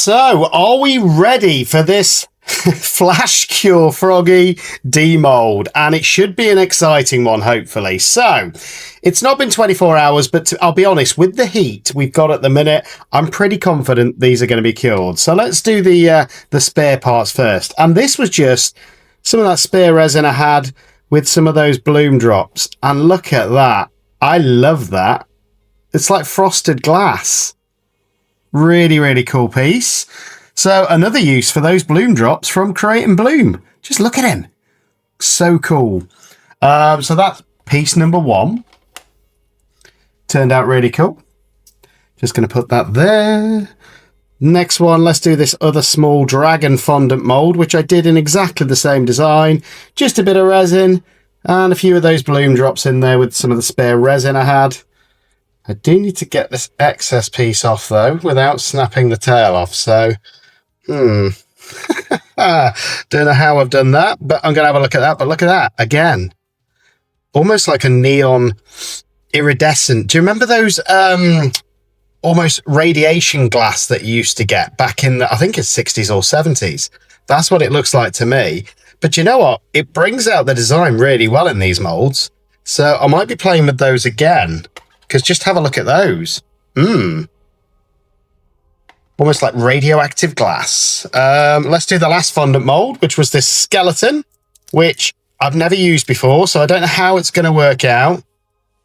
So, are we ready for this Flash Cure Froggy Demould? And it should be an exciting one, hopefully. So, it's not been 24 hours, but I'll be honest, with the heat we've got at the minute, I'm pretty confident these are going to be cured. So let's do the spare parts first. And this was just some of that spare resin I had with some of those bloom drops. And look at that. I love that. It's like frosted glass. Really, really cool piece. So another use for those bloom drops from Create and Bloom. Just look at him. So cool. So that's piece number one. Turned out really cool. Just going to put that there. Next one, let's do this other small dragon fondant mold, which I did in exactly the same design. Just a bit of resin and a few of those bloom drops in there with some of the spare resin I had. I do need to get this excess piece off, though, without snapping the tail off. So, don't know how I've done that, but I'm going to have a look at that. But look at that, again. Almost like a neon iridescent. Do you remember those almost radiation glass that you used to get back in, I think it's 60s or 70s? That's what it looks like to me. But you know what? It brings out the design really well in these molds. So I might be playing with those again. Because just have a look at those. Almost like radioactive glass. Let's do the last fondant mold, which was this skeleton, which I've never used before, so I don't know how it's going to work out.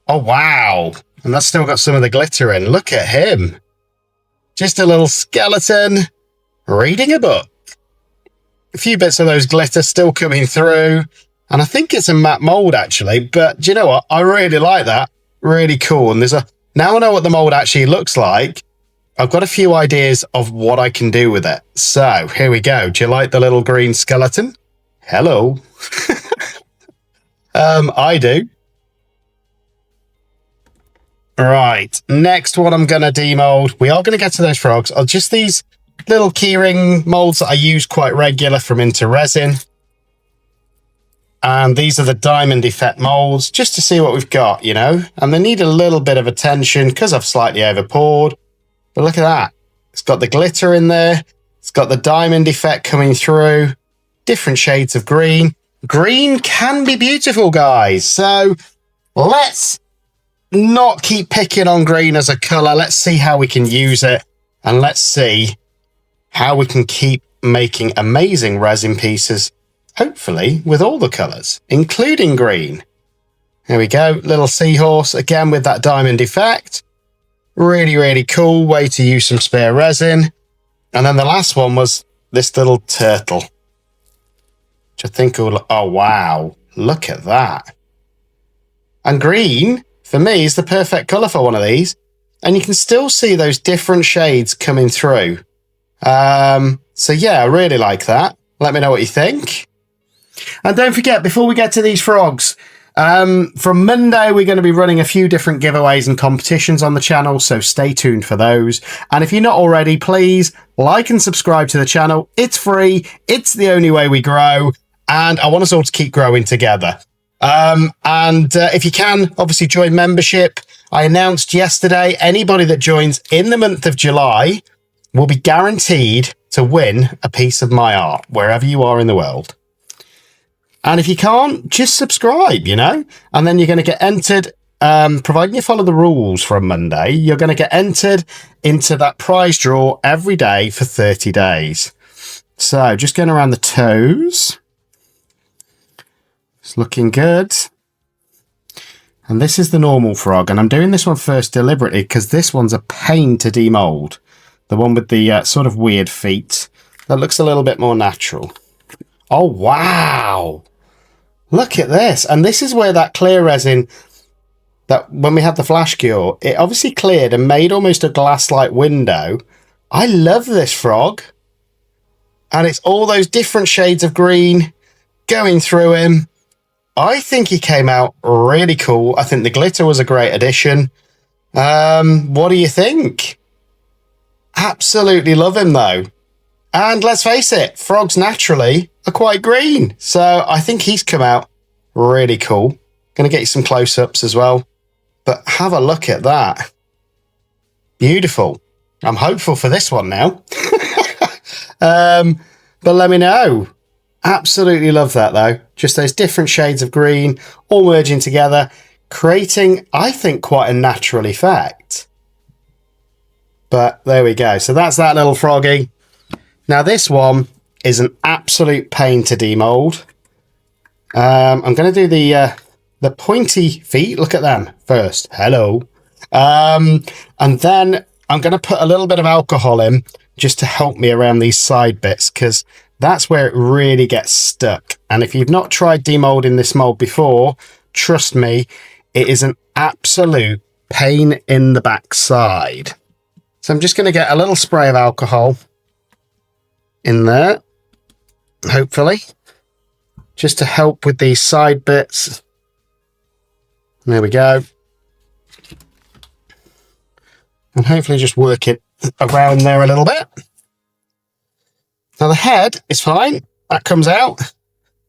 Oh, wow. And that's still got some of the glitter in. Look at him. Just a little skeleton reading a book. A few bits of those glitter still coming through. And I think it's a matte mold, actually. But do you know what? I really like that. Really cool. And now I know what the mold actually looks like. I've got a few ideas of what I can do with it. So here we go. Do you like the little green skeleton? Hello. I do. Right. Next, what I'm going to demold. We are going to get to those frogs. Just these little keyring molds that I use quite regular from Into Resin. And these are the diamond effect molds, just to see what we've got, you know. And they need a little bit of attention because I've slightly over poured. But look at that. It's got the glitter in there. It's got the diamond effect coming through. Different shades of green. Green can be beautiful, guys. So let's not keep picking on green as a colour. Let's see how we can use it. And let's see how we can keep making amazing resin pieces. Hopefully with all the colours, including green. There we go. Little seahorse, again with that diamond effect. Really, really cool way to use some spare resin. And then the last one was this little turtle. Which I think will... Oh, wow. Look at that. And green, for me, is the perfect colour for one of these. And you can still see those different shades coming through. So yeah, I really like that. Let me know what you think. And don't forget, before we get to these frogs, from Monday, we're going to be running a few different giveaways and competitions on the channel, so stay tuned for those. And if you're not already, please like and subscribe to the channel. It's free. It's the only way we grow. And I want us all to keep growing together. If you can, obviously join membership. I announced yesterday, anybody that joins in the month of July will be guaranteed to win a piece of my art, wherever you are in the world. And if you can't, just subscribe, you know, and then you're going to get entered, providing you follow the rules from Monday, you're going to get entered into that prize draw every day for 30 days. So just going around the toes. It's looking good. And this is the normal frog. And I'm doing this one first deliberately because this one's a pain to demold. The one with the sort of weird feet. That looks a little bit more natural. Oh, wow. Look at this. And this is where that clear resin, that when we had the flash cure, it obviously cleared and made almost a glass-like window. I love this frog. And it's all those different shades of green going through him. I think he came out really cool. I think the glitter was a great addition. What do you think? Absolutely love him, though. And let's face it, frogs naturally are quite green. So I think he's come out really cool. Going to get you some close-ups as well. But have a look at that. Beautiful. I'm hopeful for this one now. But let me know. Absolutely love that though. Just those different shades of green all merging together, creating, I think, quite a natural effect. But there we go. So that's that little froggy. Now this one is an absolute pain to demould. I'm going to do the pointy feet. Look at them first. Hello. And then I'm going to put a little bit of alcohol in just to help me around these side bits, because that's where it really gets stuck. And if you've not tried demoulding this mold before, trust me, it is an absolute pain in the backside. So I'm just going to get a little spray of alcohol in there, hopefully, just to help with these side bits. There we go. And hopefully just work it around there a little bit. Now the head is fine, that comes out.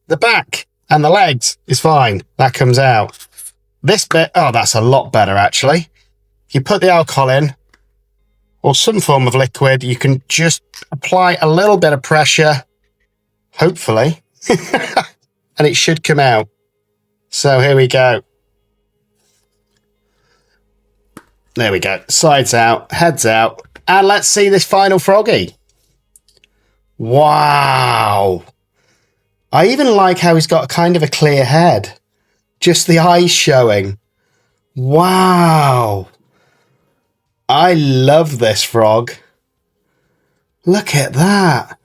The back and the legs is fine, that comes out. This bit, oh, that's a lot better actually. If you put the alcohol in, or some form of liquid, you can just apply a little bit of pressure, hopefully, and it should come out. So here we go. There we go, sides out, heads out, and let's see this final froggy. Wow. I even like how he's got kind of a clear head. Just the eyes showing. Wow. I love this frog. Look at that.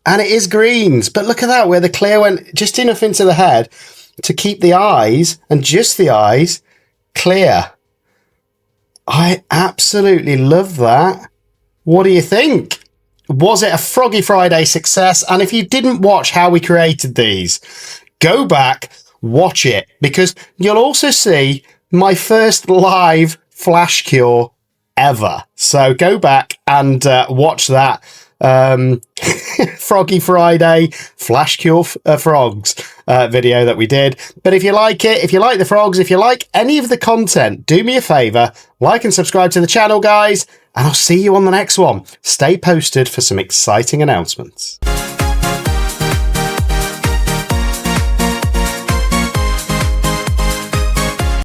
And it is greens, but look at that, where the clear went just enough into the head to keep the eyes, and just the eyes, clear. I absolutely love that. What do you think? Was it a Froggy Friday success? And if you didn't watch how we created these, go back, watch it, because you'll also see my first live flash cure ever. So go back and watch that Froggy Friday flash cure frogs video that we did. But if you like it, if you like the frogs, if you like any of the content, do me a favor, like and subscribe to the channel, guys, and I'll see you on the next one. Stay posted for some exciting announcements.